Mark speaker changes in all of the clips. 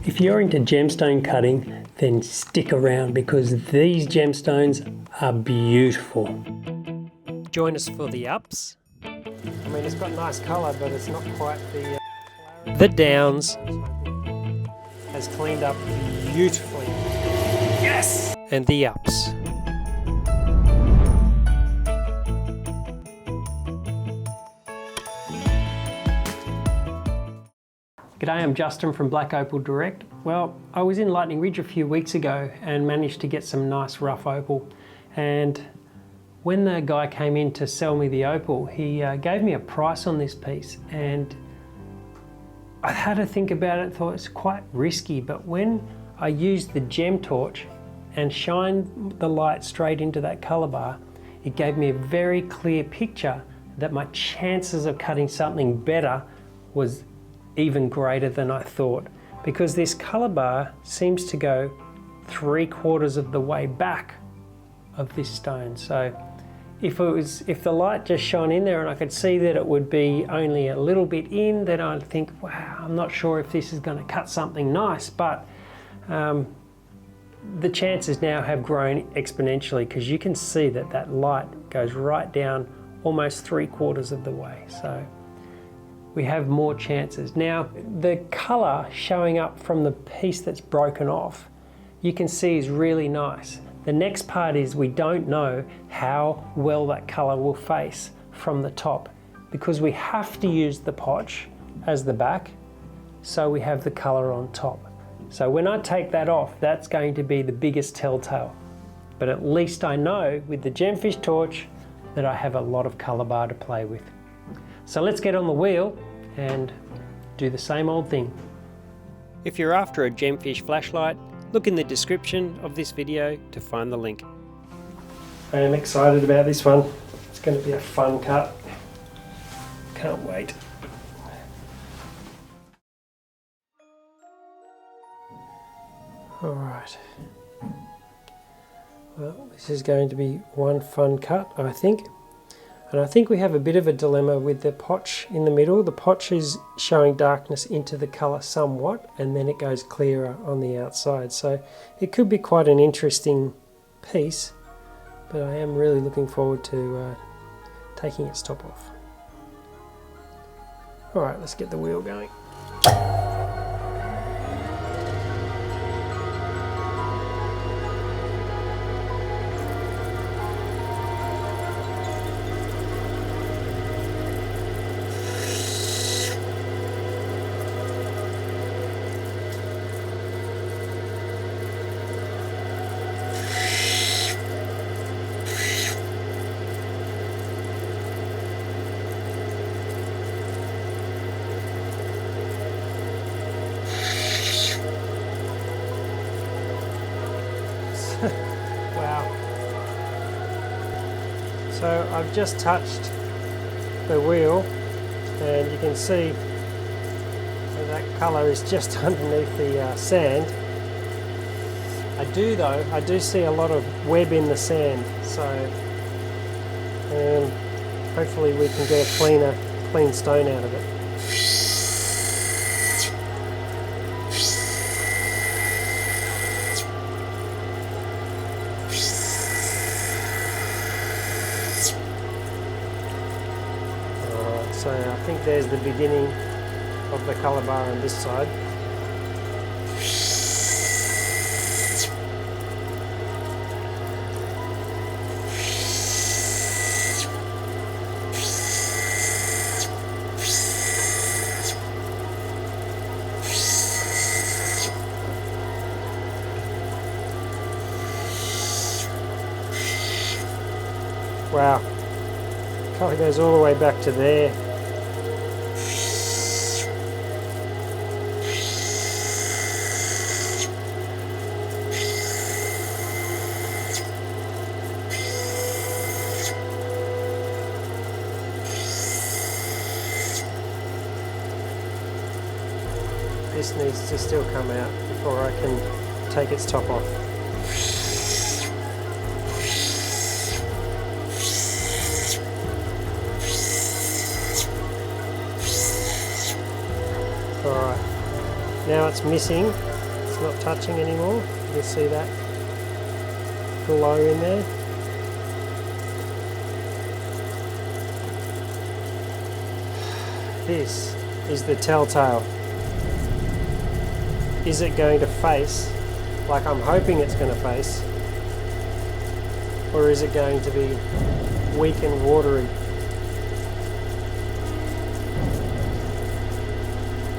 Speaker 1: If you're into gemstone cutting, then stick around because these gemstones are beautiful. Join us for the ups. I mean, it's got nice colour, but it's not quite the downs. Has cleaned up beautifully. Yes! And the ups. G'day, I'm Justin from Black Opal Direct. Well, I was in Lightning Ridge a few weeks ago and managed to get some nice rough opal. And when the guy came in to sell me the opal, he gave me a price on this piece. And I had to think about it, thought it's quite risky. But when I used the gem torch and shined the light straight into that color bar, it gave me a very clear picture that my chances of cutting something better was even greater than I thought, because this color bar seems to go 3/4 of the way back of this stone. So if the light just shone in there and I could see that it would be only a little bit in, then I'd think, wow, I'm not sure if this is going to cut something nice. But the chances now have grown exponentially, because you can see that that light goes right down almost 3/4 of the way. So we have more chances. Now, the color showing up from the piece that's broken off, you can see is really nice. The next part is we don't know how well that color will face from the top, because we have to use the potch as the back, so we have the color on top. So when I take that off, that's going to be the biggest telltale. But at least I know with the Gemfish torch that I have a lot of color bar to play with. So let's get on the wheel and do the same old thing. If you're after a Gemfish flashlight, look in the description of this video to find the link. I am excited about this one. It's going to be a fun cut. Can't wait. Alright. Well, this is going to be one fun cut, I think. And I think we have a bit of a dilemma with the potch in the middle. The potch is showing darkness into the colour somewhat, and then it goes clearer on the outside. So it could be quite an interesting piece, but I am really looking forward to taking its top off. Alright, let's get the wheel going. Wow. So I've just touched the wheel and you can see that colour is just underneath the sand. I do see a lot of web in the sand, so hopefully we can get a clean stone out of it. So I think there's the beginning of the colour bar on this side. Wow, colour goes all the way back to there. This needs to still come out before I can take its top off. Alright, now it's missing it's not touching anymore. You can see that glow in there. This is the telltale. Is it going to face like I'm hoping it's going to face, or is it going to be weak and watery?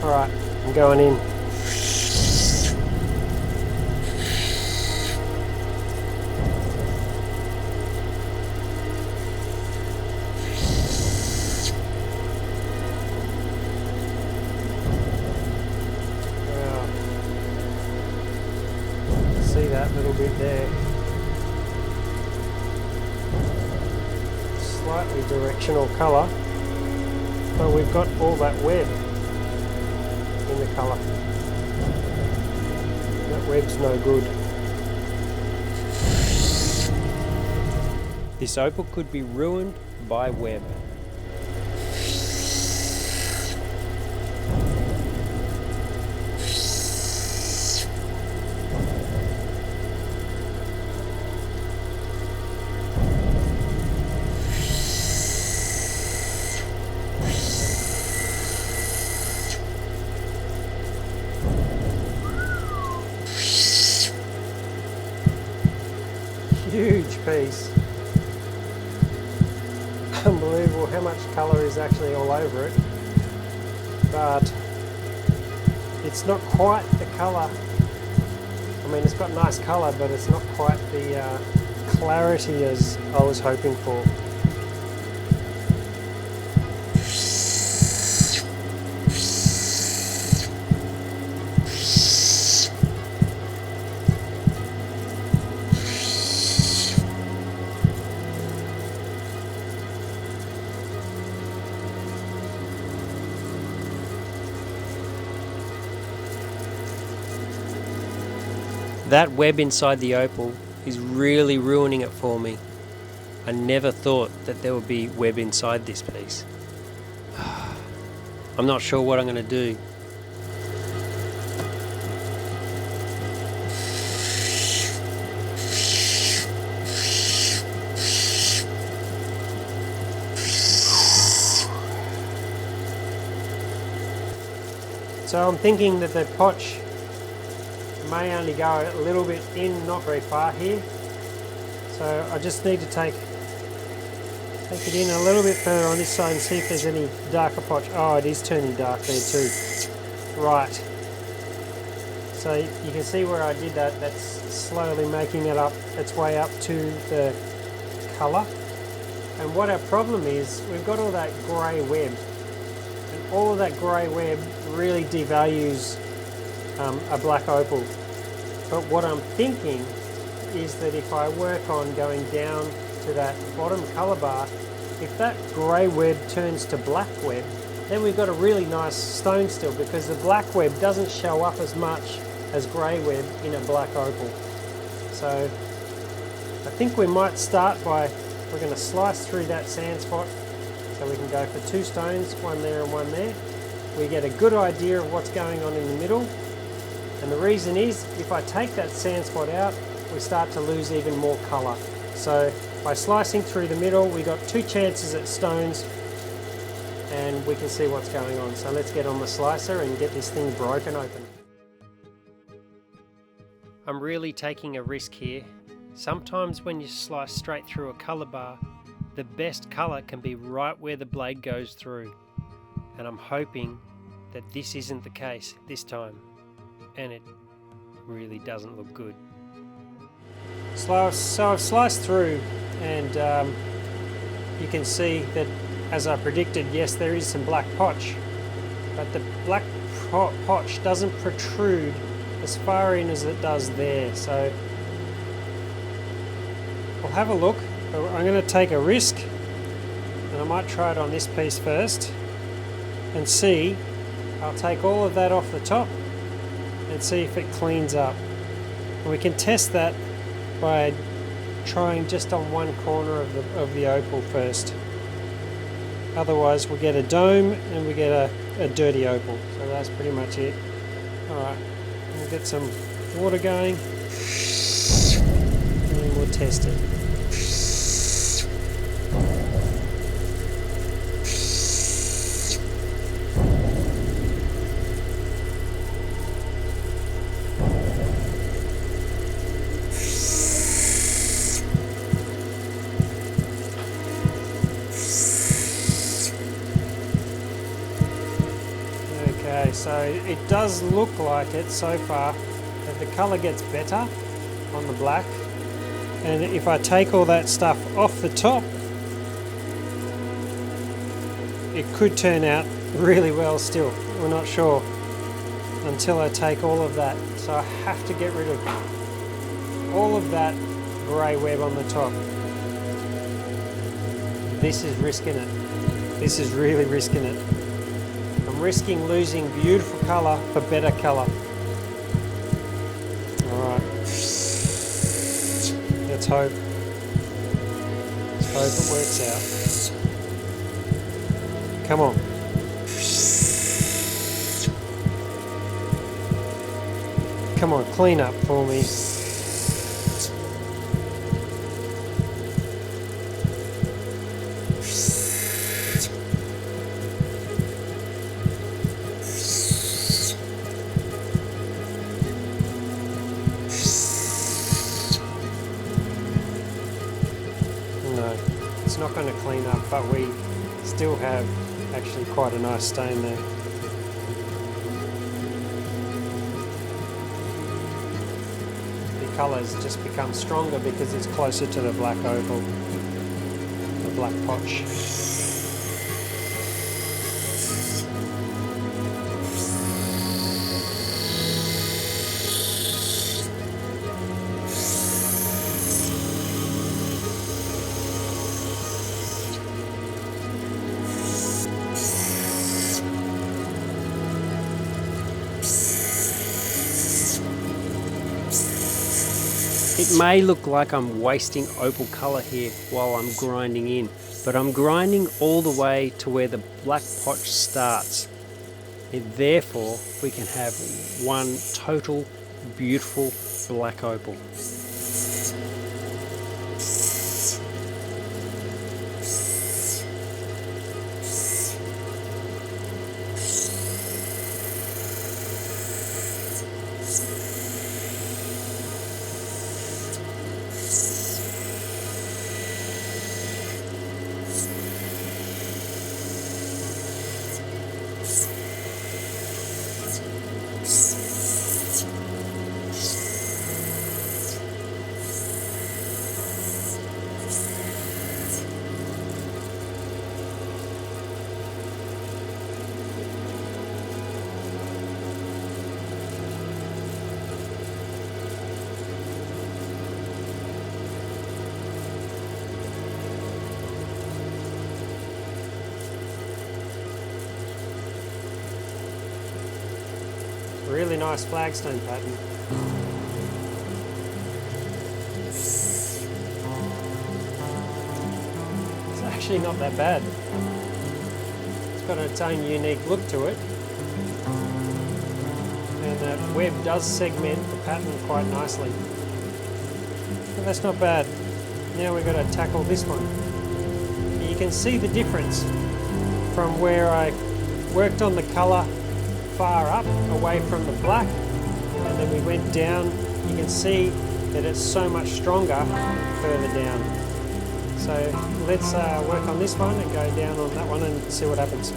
Speaker 1: Alright, I'm going in. See that little bit there. Slightly directional colour, but we've got all that web in the colour. That web's no good. This opal could be ruined by web. Huge piece. Unbelievable how much colour is actually all over it, but it's not quite the colour. I mean, it's got nice colour, but it's not quite the clarity as I was hoping for. That web inside the opal is really ruining it for me. I never thought that there would be web inside this piece. I'm not sure what I'm going to do. So I'm thinking that the potch may only go a little bit in, not very far here. So I just need to take it in a little bit further on this side and see if there's any darker potch. Oh, it is turning dark there too. Right. So you can see where I did that. That's slowly making it up its way up to the colour. And what our problem is, we've got all that grey web. And all of that grey web really devalues a black opal. But what I'm thinking is that if I work on going down to that bottom colour bar, if that grey web turns to black web, then we've got a really nice stone still, because the black web doesn't show up as much as grey web in a black opal. So I think we might start by, we're going to slice through that sand spot, so we can go for 2 stones, one there and one there. We get a good idea of what's going on in the middle. And the reason is, if I take that sand spot out, we start to lose even more colour. So by slicing through the middle, we got 2 chances at stones, and we can see what's going on. So let's get on the slicer and get this thing broken open. I'm really taking a risk here. Sometimes when you slice straight through a colour bar, the best colour can be right where the blade goes through. And I'm hoping that this isn't the case this time. And it really doesn't look good. So I've sliced through, and you can see that, as I predicted, yes, there is some black potch, but the black potch doesn't protrude as far in as it does there. So I'll have a look. I'm going to take a risk, and I might try it on this piece first and see. I'll take all of that off the top and see if it cleans up. And we can test that by trying just on one corner of the opal first. Otherwise we'll get a dome and we get a dirty opal. So that's pretty much it. Alright, we'll get some water going, and then we'll test it. Okay, so it does look like it so far that the colour gets better on the black, and if I take all that stuff off the top, it could turn out really well still. We're not sure until I take all of that, so I have to get rid of all of that grey web on the top. This is risking it. This is really risking it. I'm risking losing beautiful colour for better colour. Alright. Let's hope. Let's hope it works out. Come on. Come on, clean up for me. No, it's not going to clean up, but we still have actually quite a nice stain there. The colours just become stronger because it's closer to the black opal, the black potch. It may look like I'm wasting opal colour here while I'm grinding in, but I'm grinding all the way to where the black potch starts. And therefore we can have one total beautiful black opal. Really nice flagstone pattern. It's actually not that bad. It's got its own unique look to it. And that web does segment the pattern quite nicely. But that's not bad. Now we've got to tackle this one. You can see the difference from where I worked on the colour far up away from the black, and then we went down. You can see that it's so much stronger further down. So let's work on this one and go down on that one and see what happens.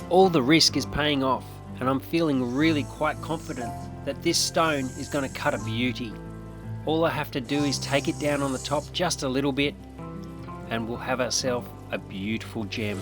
Speaker 1: All the risk is paying off, and I'm feeling really quite confident that this stone is going to cut a beauty. All I have to do is take it down on the top just a little bit, and we'll have ourselves a beautiful gem.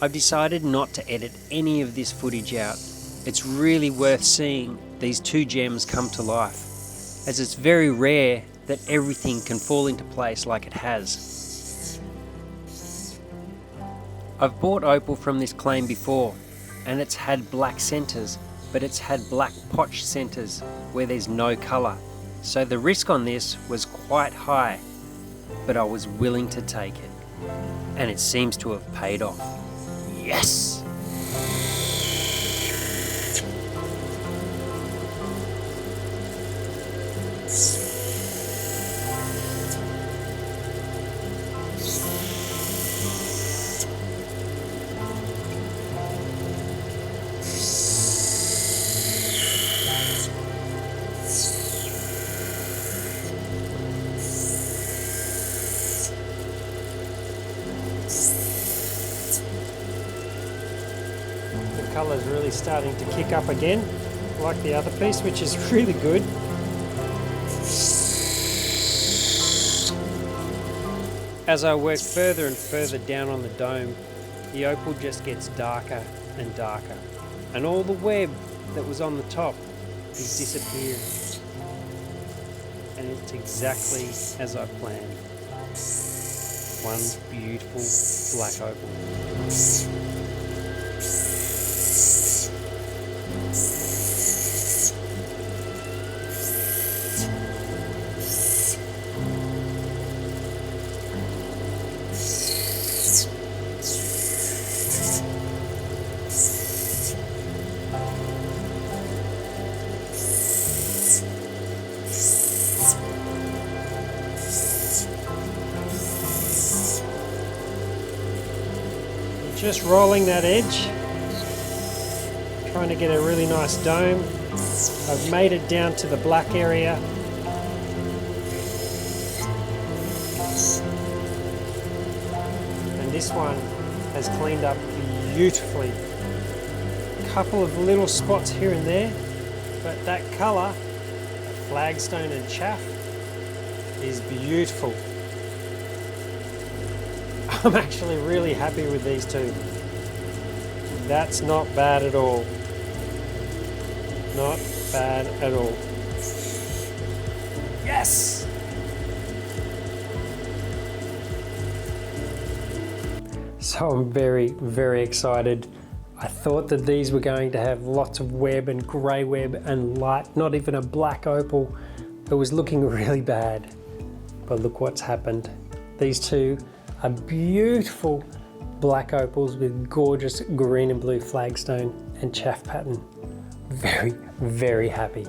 Speaker 1: I've decided not to edit any of this footage out. It's really worth seeing these two gems come to life, as it's very rare that everything can fall into place like it has. I've bought opal from this claim before, and it's had black centres, but it's had black potch centres where there's no colour. So the risk on this was quite high, but I was willing to take it, and it seems to have paid off. Yes! The colour's really starting to kick up again, like the other piece, which is really good. As I work further and further down on the dome, the opal just gets darker and darker, and all the web that was on the top is disappearing. And it's exactly as I planned. One beautiful black opal. Just rolling that edge, trying to get a really nice dome. I've made it down to the black area. And this one has cleaned up beautifully. A couple of little spots here and there, but that colour, flagstone and chaff, is beautiful. I'm actually really happy with these two. That's not bad at all. Not bad at all. Yes! So I'm very, very excited. I thought that these were going to have lots of web and grey web and light, not even a black opal. It was looking really bad. But look what's happened. These two are beautiful black opals with gorgeous green and blue flagstone and chaff pattern. Very, very happy.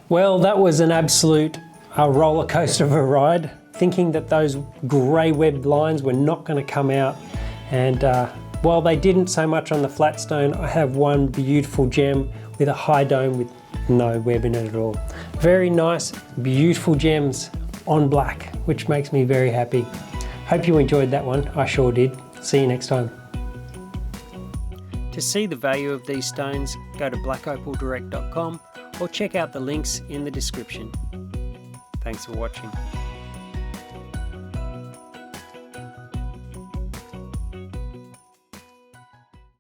Speaker 1: Well, that was an absolute roller coaster of a ride. Thinking that those grey webbed lines were not going to come out And while they didn't so much on the flat stone, I have one beautiful gem with a high dome with no web in it at all. Very nice, beautiful gems on black, which makes me very happy. Hope you enjoyed that one. I sure did. See you next time. To see the value of these stones, go to blackopaldirect.com or check out the links in the description. Thanks for watching.